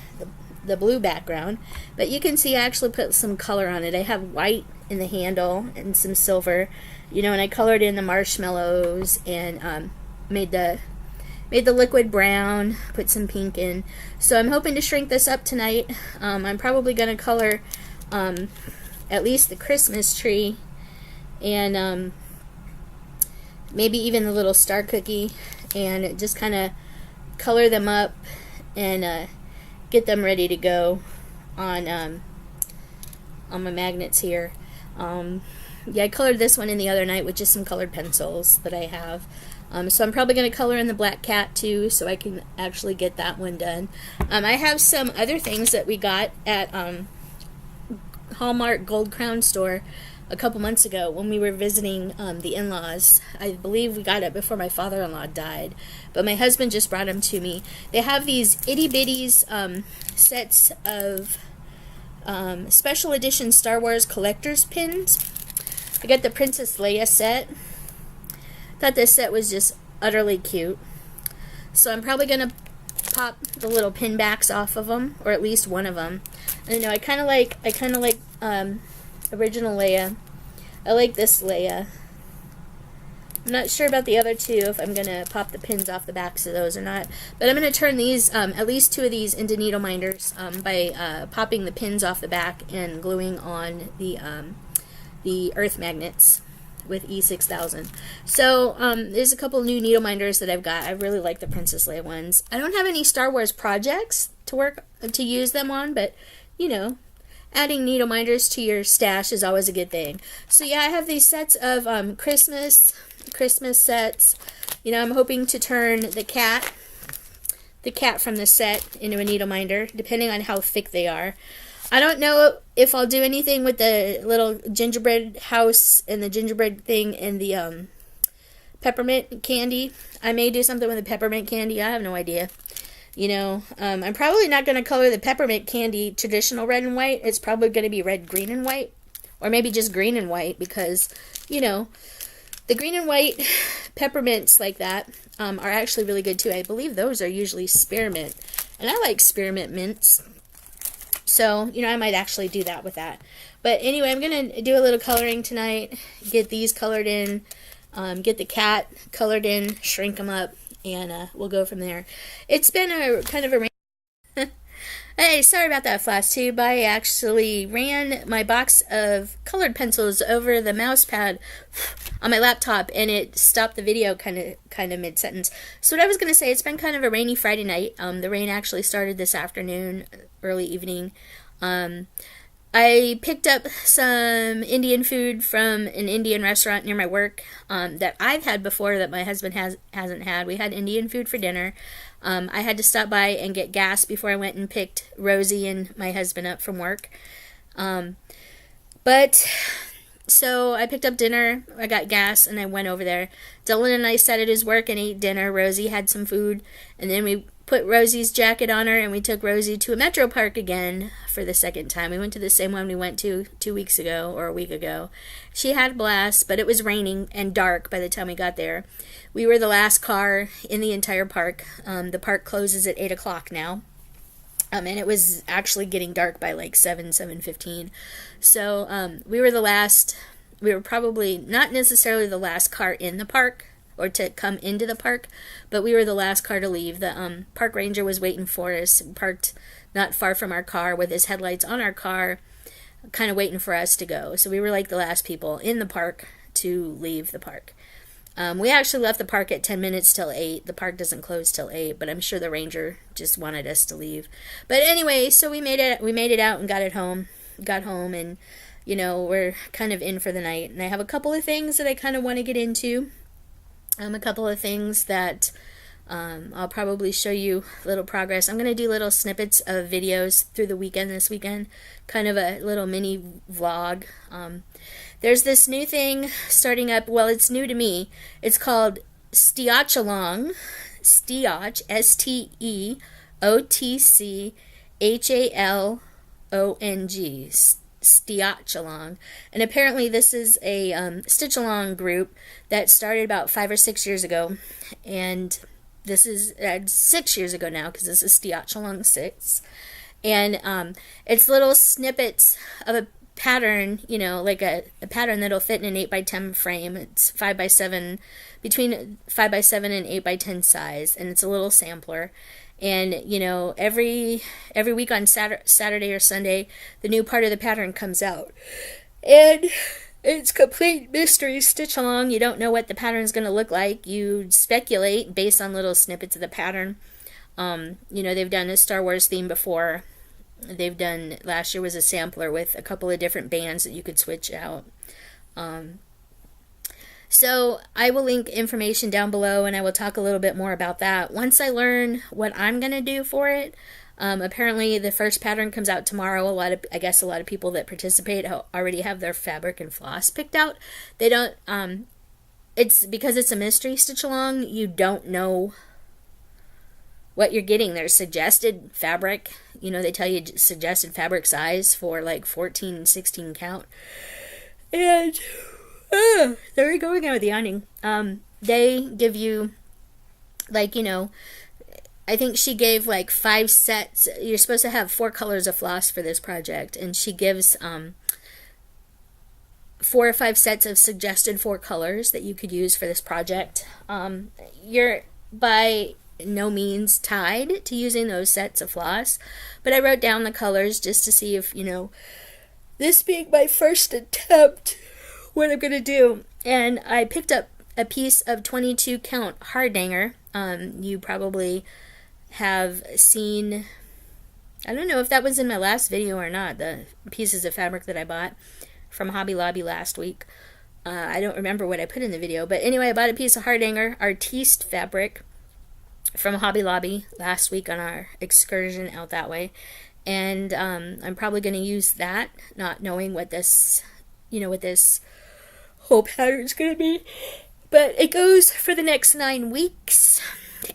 the blue background, but you can see I actually put some color on it. I have white in the handle and some silver, and I colored in the marshmallows and made the liquid brown, put some pink in. So I'm hoping to shrink this up tonight. I'm probably going to color at least the Christmas tree and maybe even the little star cookie, and just kind of color them up and get them ready to go on my magnets here. Yeah, I colored this one in the other night with just some colored pencils that I have. So I'm probably going to color in the black cat too, so I can actually get that one done. I have some other things that we got at Hallmark Gold Crown store a couple months ago when we were visiting the in-laws. I believe we got it before my father-in-law died, but my husband just brought them to me. They have these itty-bitties sets of special edition Star Wars collector's pins. I got the Princess Leia set. Thought this set was just utterly cute. So I'm probably going to pop the little pin backs off of them, or at least one of them. I I kind of like original Leia. I like this Leia. I'm not sure about the other two, if I'm going to pop the pins off the backs of those or not. But I'm going to turn these, at least two of these, into needle minders by popping the pins off the back and gluing on the earth magnets with E6000. So there's a couple new needle minders that I've got. I really like the Princess Leia ones. I don't have any Star Wars projects to use them on, but adding needle minders to your stash is always a good thing. So yeah, I have these sets of Christmas sets. I'm hoping to turn the cat from the set into a needle minder, depending on how thick they are. I don't know if I'll do anything with the little gingerbread house and the gingerbread thing and the peppermint candy. I may do something with the peppermint candy. I have no idea. I'm probably not going to color the peppermint candy traditional red and white. It's probably going to be red, green, and white. Or maybe just green and white because, the green and white peppermints like that are actually really good too. I believe those are usually spearmint. And I like spearmint mints. So, you know, I might actually do that with that. But anyway, I'm going to do a little coloring tonight. Get these colored in. Get the cat colored in. Shrink them up. And we'll go from there. It's been a kind of a... Hey, sorry about that, Flosstube. I actually ran my box of colored pencils over the mouse pad on my laptop, and it stopped the video kind of mid-sentence. So what I was going to say, it's been kind of a rainy Friday night. The rain actually started this afternoon, early evening. I picked up some Indian food from an Indian restaurant near my work that I've had before that my husband hasn't had. We had Indian food for dinner. I had to stop by and get gas before I went and picked Rosie and my husband up from work. So I picked up dinner, I got gas, and I went over there. Dylan and I sat at his work and ate dinner. Rosie had some food, and then we put Rosie's jacket on her, and we took Rosie to a metro park again for the second time. We went to the same one we went to 2 weeks ago, or a week ago. She had a blast, but it was raining and dark by the time we got there. We were the last car in the entire park. The park closes at 8 o'clock now. And it was actually getting dark by like 7:15. So we were probably not necessarily the last car in the park or to come into the park, but we were the last car to leave. The park ranger was waiting for us, parked not far from our car with his headlights on our car, kind of waiting for us to go. So we were like the last people in the park to leave the park. We actually left the park at 10 minutes till 8. The park doesn't close till 8, but I'm sure the ranger just wanted us to leave. But anyway, so we made it out and got home, and, you know, we're kind of in for the night. And I have a couple of things that I kind of want to get into. A couple of things that I'll probably show you a little progress. I'm going to do little snippets of videos through the weekend this weekend, kind of a little mini vlog. There's this new thing starting up. Well, it's new to me. It's called Steotchalong. Steotch, STEOTCHALONG. Steotchalong. And apparently this is a stitch-along group that started about 5 or 6 years ago. And this is 6 years ago now, because this is Steotchalong 6. And it's little snippets of a pattern, you know, like a pattern that'll fit in an 8x10 frame. It's 5x7, between 5x7 and 8x10 size, and it's a little sampler. And, you know, every week on Saturday or Sunday, the new part of the pattern comes out. And it's complete mystery stitch along. You don't know what the pattern is going to look like. You speculate based on little snippets of the pattern. You know, they've done a Star Wars theme before. They've done, last year was a sampler with a couple of different bands that you could switch out. So I will link information down below, and I will talk a little bit more about that once I learn what I'm going to do for it. Apparently the first pattern comes out tomorrow. I guess a lot of people that participate already have their fabric and floss picked out. They don't, it's because it's a mystery stitch along, you don't know what you're getting. There's suggested fabric, you know, they tell you suggested fabric size for like 14 and 16 count. And there we go again with the yawning. They give you, like, you know, I think she gave like 5 sets. You're supposed to have 4 colors of floss for this project, and she gives 4 or 5 sets of suggested 4 colors that you could use for this project. You're by no means tied to using those sets of floss, but I wrote down the colors just to see if, you know, this being my first attempt, what I'm gonna do. And I picked up a piece of 22 count Hardanger. You probably have seen, I don't know if that was in my last video or not, the pieces of fabric that I bought from Hobby Lobby last week. I don't remember what I put in the video, but anyway, I bought a piece of Hardanger Artiste fabric from Hobby Lobby last week on our excursion out that way, and I'm probably going to use that, not knowing what this, you know, what this whole pattern is going to be, but it goes for the next 9 weeks,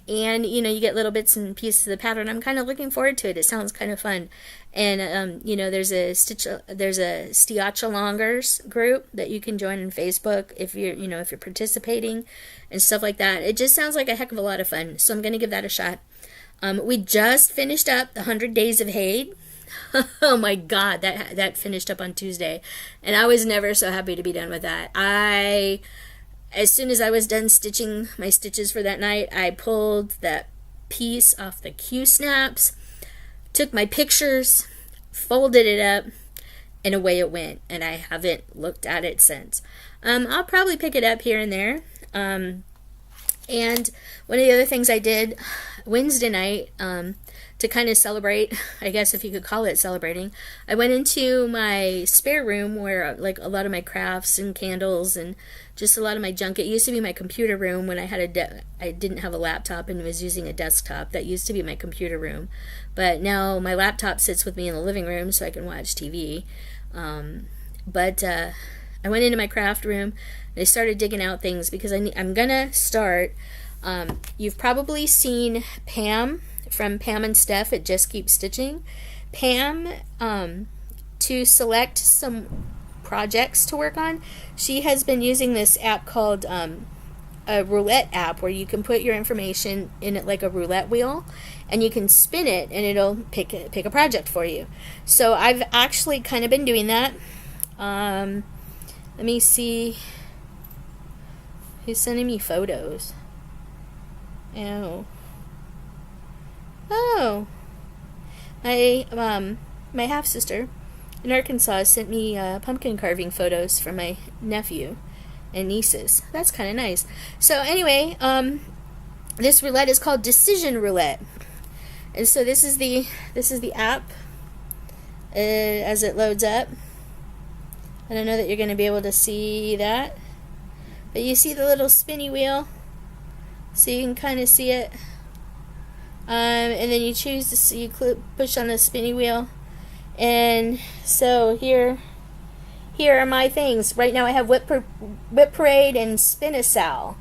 and, you know, you get little bits and pieces of the pattern. I'm kind of looking forward to it. It sounds kind of fun. And you know, there's a Steotchalongers group that you can join on Facebook if you're, you know, if you're participating and stuff like that. It just sounds like a heck of a lot of fun, so I'm going to give that a shot. We just finished up the 100 Days of Hate. Oh my God, that finished up on Tuesday, and I was never so happy to be done with that. As soon as I was done stitching my stitches for that night, I pulled that piece off the Q-snaps, took my pictures, folded it up, and away it went, and I haven't looked at it since. I'll probably pick it up here and there. And one of the other things I did Wednesday night, to kind of celebrate, I guess if you could call it celebrating, I went into my spare room where like a lot of my crafts and candles and just a lot of my junk. It used to be my computer room when I had I didn't have a laptop and was using a desktop. That used to be my computer room, but now my laptop sits with me in the living room so I can watch TV. But I went into my craft room and I started digging out things because I'm gonna start. You've probably seen Pam from Pam and Steph at Just Keep Stitching. Pam, to select some projects to work on, she has been using this app called a roulette app where you can put your information in it like a roulette wheel and you can spin it and it'll pick a project for you. So I've actually kind of been doing that. Let me see who's sending me photos. Oh, my half sister in Arkansas sent me pumpkin carving photos from my nephew and nieces. That's kind of nice. So anyway, this roulette is called Decision Roulette, and so this is the app as it loads up. I don't know that you're going to be able to see that, but you see the little spinny wheel, so you can kind of see it. And then you choose to see, push on the spinny wheel, and so here are my things. Right now I have Whip Parade and Spin-a-Sal.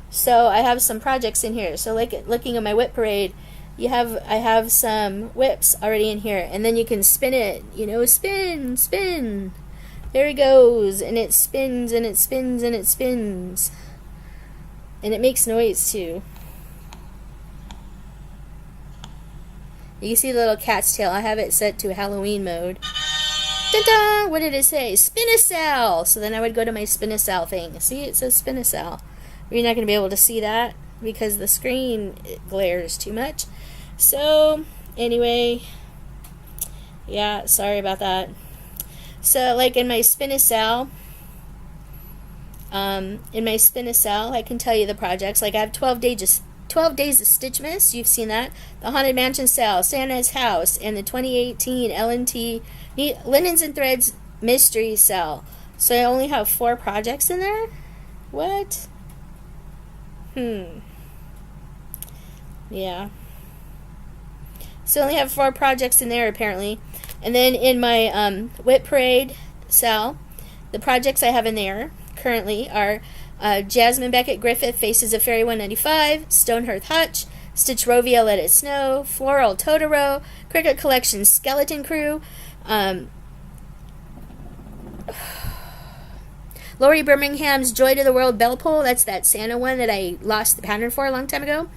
So I have some projects in here. So like looking at my Whip Parade, I have some whips already in here, and then you can spin it. Spin. There it goes, and it spins and it spins and it spins, and it makes noise too. You can see the little cat's tail. I have it set to Halloween mode. Ta-da! What did it say? Spin-a-Sal! So then I would go to my Spin-a-Sal thing. See, it says Spin-a-Sal. You're not going to be able to see that because the screen glares too much. So, anyway, yeah, sorry about that. So, like in my Spin-a-Sal, I can tell you the projects. Like I have 12 Days of Stitchmas, you've seen that, the Haunted Mansion sale, Santa's House, and the 2018 L&T Linens and Threads Mystery Sale. So I only have 4 projects in there? What? Yeah. So I only have 4 projects in there, apparently. And then in my Whip Parade sale, the projects I have in there currently are Jasmine Beckett Griffith, Faces of Fairy 195, Stonehearth Hutch, Stitch Rovia, Let It Snow, Floral Totoro, Cricket Collection Skeleton Crew, Lori Birmingham's Joy to the World Bell Pull, that's that Santa one that I lost the pattern for a long time ago.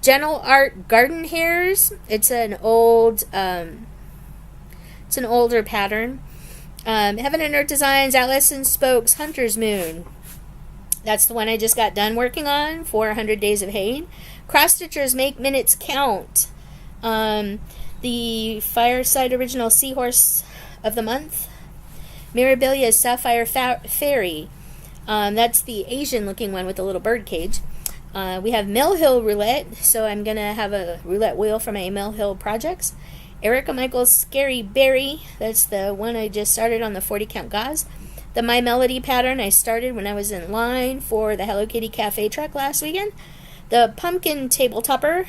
Gentle Art Garden Hares, it's an older pattern. Heaven and Earth Designs, Atlas and Spokes, Hunter's Moon. That's the one I just got done working on for 100 Days of Hate. Cross Stitchers Make Minutes Count. The Fireside Original Seahorse of the Month. Mirabilia's Sapphire Fairy. That's the Asian looking one with the little bird cage. We have Mill Hill Roulette, so I'm going to have a roulette wheel for my Mill Hill projects. Erica Michaels Scary Berry, that's the one I just started on the 40 count gauze. The My Melody pattern I started when I was in line for the Hello Kitty Cafe truck last weekend. The Pumpkin Table Topper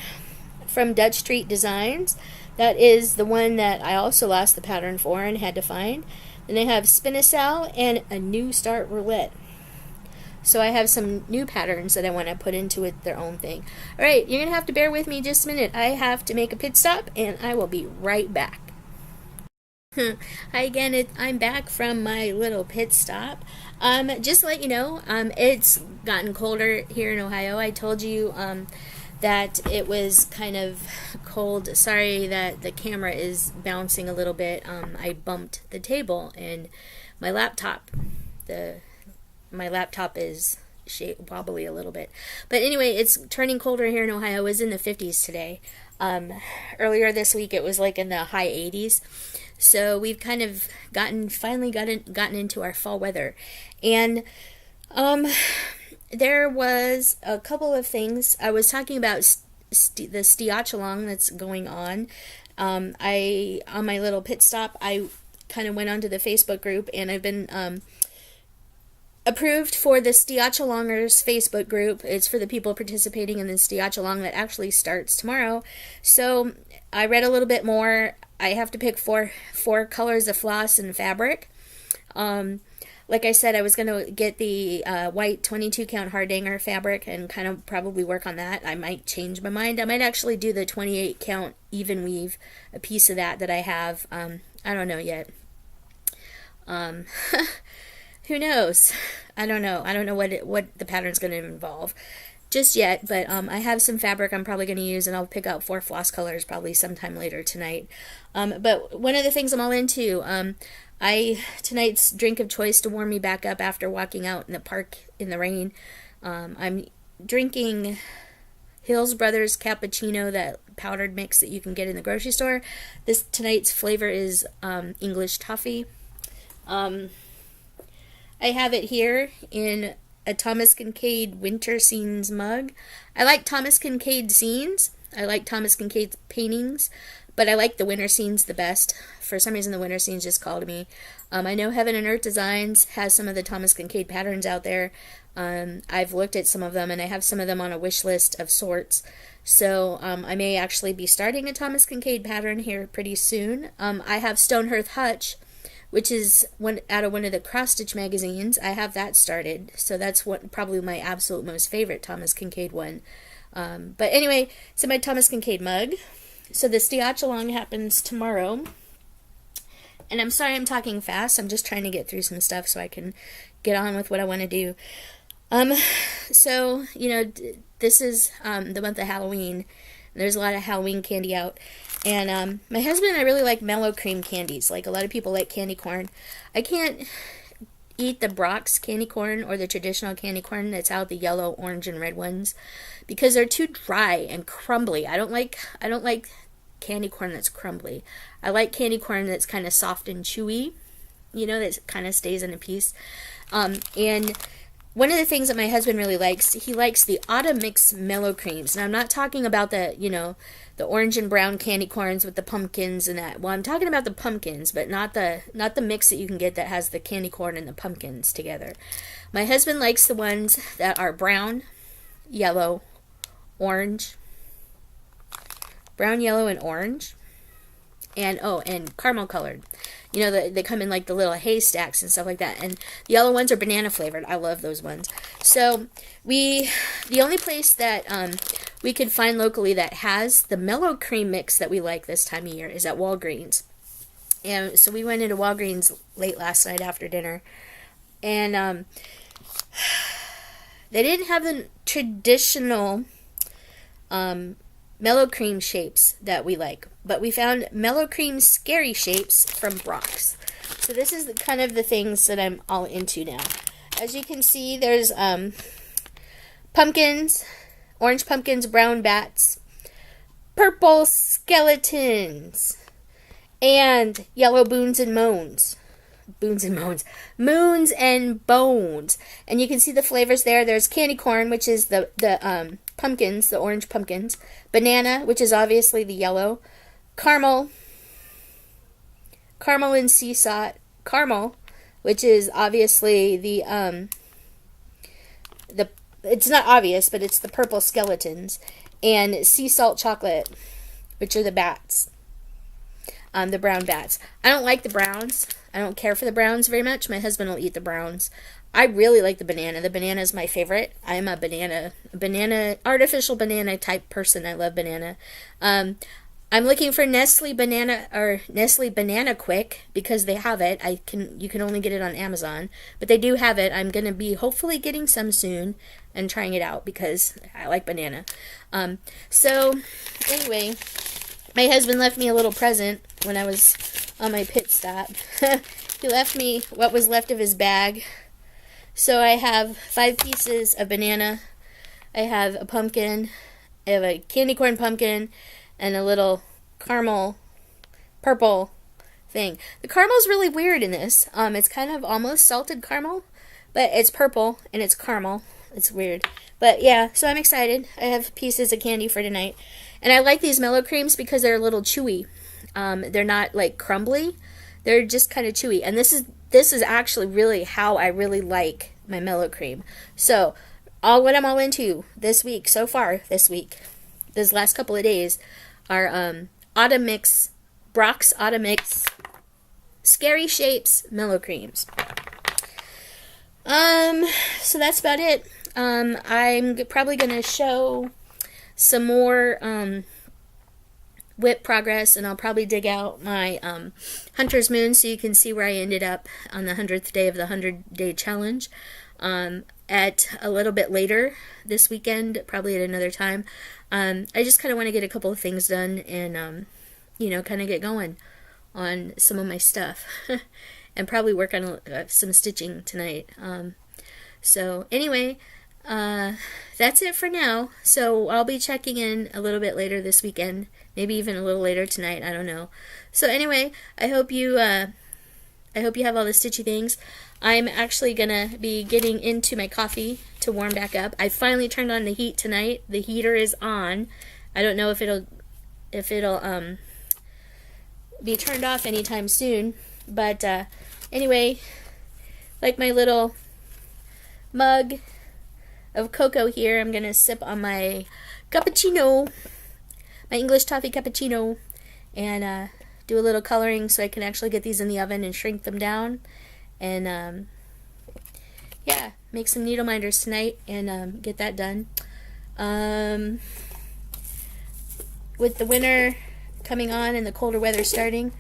from Dutch Street Designs. That is the one that I also lost the pattern for and had to find. Then I have Spin-a-Sal and a New Start Roulette. So I have some new patterns that I want to put into it, their own thing. Alright, you're going to have to bear with me just a minute. I have to make a pit stop and I will be right back. Hi again, I'm back from my little pit stop. Just to let you know, it's gotten colder here in Ohio. I told you that it was kind of cold. Sorry that the camera is bouncing a little bit. I bumped the table and my laptop. My laptop is wobbly a little bit. But anyway, it's turning colder here in Ohio. It was in the 50s today. Earlier this week it was like in the high 80s. So we've kind of finally gotten into our fall weather. And there was a couple of things. I was talking about the stiachalong that's going on. On my little pit stop, I kind of went onto the Facebook group, and I've been approved for the Stiachalongers Facebook group. It's for the people participating in the Stiachalong that actually starts tomorrow. So I read a little bit more. I have to pick four colors of floss and fabric. Like I said, I was going to get the white 22 count Hardanger fabric and kind of probably work on that. I might change my mind. I might actually do the 28 count even weave, a piece of that I have. I don't know yet. Who knows? I don't know. I don't know what the pattern's going to involve just yet, but I have some fabric I'm probably going to use, and I'll pick out 4 floss colors probably sometime later tonight. But one of the things I'm all into, tonight's drink of choice to warm me back up after walking out in the park in the rain, I'm drinking Hills Brothers Cappuccino, that powdered mix that you can get in the grocery store. Tonight's flavor is English toffee. I have it here in a Thomas Kincaid Winter Scenes mug. I like Thomas Kincaid scenes. I like Thomas Kincaid's paintings, but I like the winter scenes the best. For some reason, the winter scenes just call to me. I know Heaven and Earth Designs has some of the Thomas Kincaid patterns out there. I've looked at some of them, and I have some of them on a wish list of sorts. So I may actually be starting a Thomas Kincaid pattern here pretty soon. I have Stonehearth Hutch, which is out of one of the cross stitch magazines. I have that started, so that's probably my absolute most favorite Thomas Kincaid one. But anyway, so my Thomas Kincaid mug. So the Stiachalong happens tomorrow, and I'm sorry I'm talking fast. I'm just trying to get through some stuff so I can get on with what I want to do. So this is the month of Halloween. There's a lot of Halloween candy out. And my husband and I really like mellow cream candies. Like a lot of people like candy corn. I can't eat the Brock's candy corn or the traditional candy corn that's out, the yellow, orange, and red ones, because they're too dry and crumbly. I don't like candy corn that's crumbly. I like candy corn that's kind of soft and chewy, that kind of stays in a piece. And one of the things that my husband really likes, he likes the Autumn Mix mellow creams. And I'm not talking about the orange and brown candy corns with the pumpkins and that. Well, I'm talking about the pumpkins, but not the mix that you can get that has the candy corn and the pumpkins together. My husband likes the ones that are brown, yellow, orange, brown, yellow, and orange, and caramel colored. They come in like the little haystacks and stuff like that. And the yellow ones are banana flavored. I love those ones. So the only place that we could find locally that has the mellow cream mix that we like this time of year is at Walgreens. And so we went into Walgreens late last night after dinner, and they didn't have the traditional mellow cream shapes that we like, but we found mellow cream scary shapes from Brock's. So this is kind of the things that I'm all into now. As you can see, there's pumpkins, orange pumpkins, brown bats, purple skeletons, and yellow moons and bones. And you can see the flavors there. There's candy corn, which is the pumpkins, the orange pumpkins, banana, which is obviously the yellow, caramel and sea salt, caramel, which is obviously the it's not obvious, but it's the purple skeletons, and sea salt chocolate, which are the bats, the brown bats. I don't like the browns. I don't care for the browns very much. My husband will eat the browns. I really like the banana. The banana is my favorite. I'm a banana, artificial banana type person. I love banana. I'm I'm looking for Nestle Banana Quick because they have it. You can only get it on Amazon, but they do have it. I'm going to be hopefully getting some soon and trying it out because I like banana. So anyway, my husband left me a little present when I was on my pit stop. He left me what was left of his bag. So I have 5 pieces of banana. I have a pumpkin. I have a candy corn pumpkin and a little caramel purple thing. The caramel's really weird in this. It's kind of almost salted caramel, but it's purple and it's caramel. It's weird. But yeah, so I'm excited. I have pieces of candy for tonight. And I like these mellow creams because they're a little chewy. They're not like crumbly. They're just kind of chewy. And this is actually really how I really like my mellow cream. So what I'm all into this week, so far this week, this last couple of days, are Autumn Mix, Brock's Autumn Mix Scary Shapes mellow creams. So that's about it. I'm probably going to show some more whip progress, and I'll probably dig out my Hunter's Moon so you can see where I ended up on the 100th day of the 100-day challenge at a little bit later this weekend, probably at another time. I just kind of want to get a couple of things done and, kind of get going on some of my stuff and probably work on some stitching tonight. So anyway, that's it for now. So I'll be checking in a little bit later this weekend, maybe even a little later tonight. I don't know. So anyway, I hope you have all the stitchy things. I'm actually gonna be getting into my coffee to warm back up. I finally turned on the heat tonight. The heater is on. I don't know if it'll be turned off anytime soon. But anyway, like my little mug of cocoa here, I'm gonna sip on my cappuccino, my English toffee cappuccino, and do a little coloring so I can actually get these in the oven and shrink them down. And yeah, make some needle minders tonight and get that done. With the winter coming on and the colder weather starting,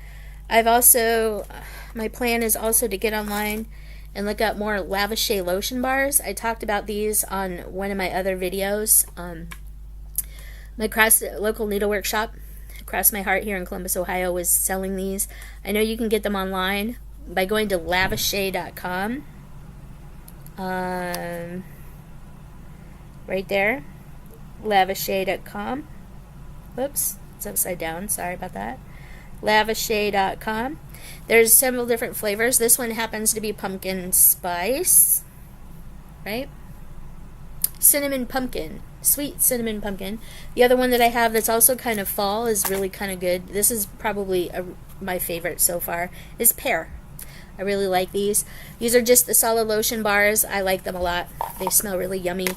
my plan is also to get online and look up more Lavishay lotion bars. I talked about these on one of my other videos. My local needlework shop, Cross My Heart here in Columbus, Ohio, was selling these. I know you can get them online by going to lavishay.com. Right there, lavishay.com. Whoops, it's upside down. Sorry about that. Lavishay.com. There's several different flavors. This one happens to be pumpkin spice, right? Cinnamon pumpkin, sweet cinnamon pumpkin. The other one that I have that's also kind of fall is really kind of good. This is probably my favorite so far, is pear. I really like these. These are just the solid lotion bars. I like them a lot. They smell really yummy.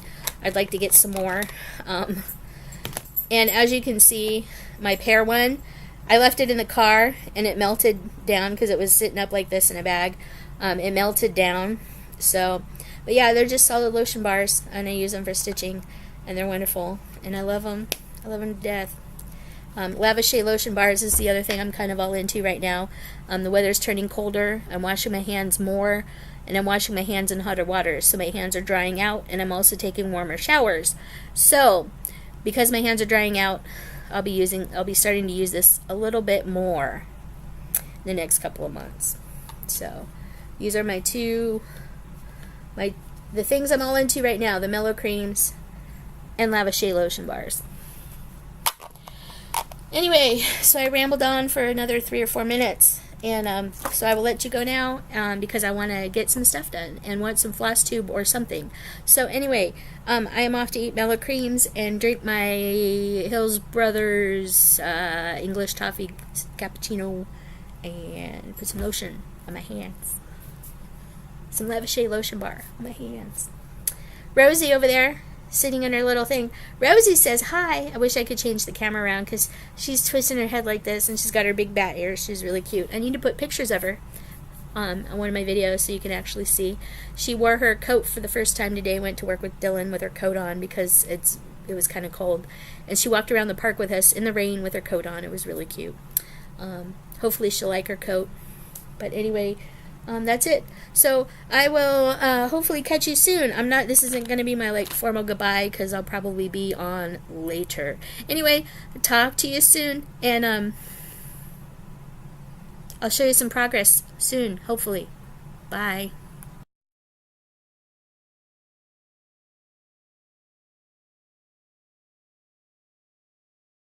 I'd like to get some more. And as you can see, my pear one, I left it in the car and it melted down because it was sitting up like this in a bag. It melted down. So, but yeah, they're just solid lotion bars, and I use them for stitching, and they're wonderful, and I love them. I love them to death. Lavishay lotion bars is the other thing I'm kind of all into right now. The weather's turning colder. I'm washing my hands more, and I'm washing my hands in hotter water, so my hands are drying out, and I'm also taking warmer showers. So, because my hands are drying out, I'll be starting to use this a little bit more in the next couple of months. So, these are the things I'm all into right now: the mellow creams and Lavishay lotion bars. Anyway, so I rambled on for another 3 or 4 minutes, and so I will let you go now because I want to get some stuff done and want some Flosstube or something. So anyway, I am off to eat mellow creams and drink my Hills Brothers English toffee cappuccino and put some lotion on my hands. Some Lavishay lotion bar on my hands. Rosie over there, sitting in her little thing. Rosie says hi. I wish I could change the camera around because she's twisting her head like this and she's got her big bat ears. She's really cute. I need to put pictures of her on one of my videos so you can actually see. She wore her coat for the first time today, went to work with Dylan with her coat on because it's it was kind of cold. And she walked around the park with us in the rain with her coat on. It was really cute. Hopefully she'll like her coat. But anyway, that's it. So I will hopefully catch you soon. This isn't going to be my like formal goodbye because I'll probably be on later. Anyway, talk to you soon, and I'll show you some progress soon, hopefully. Bye.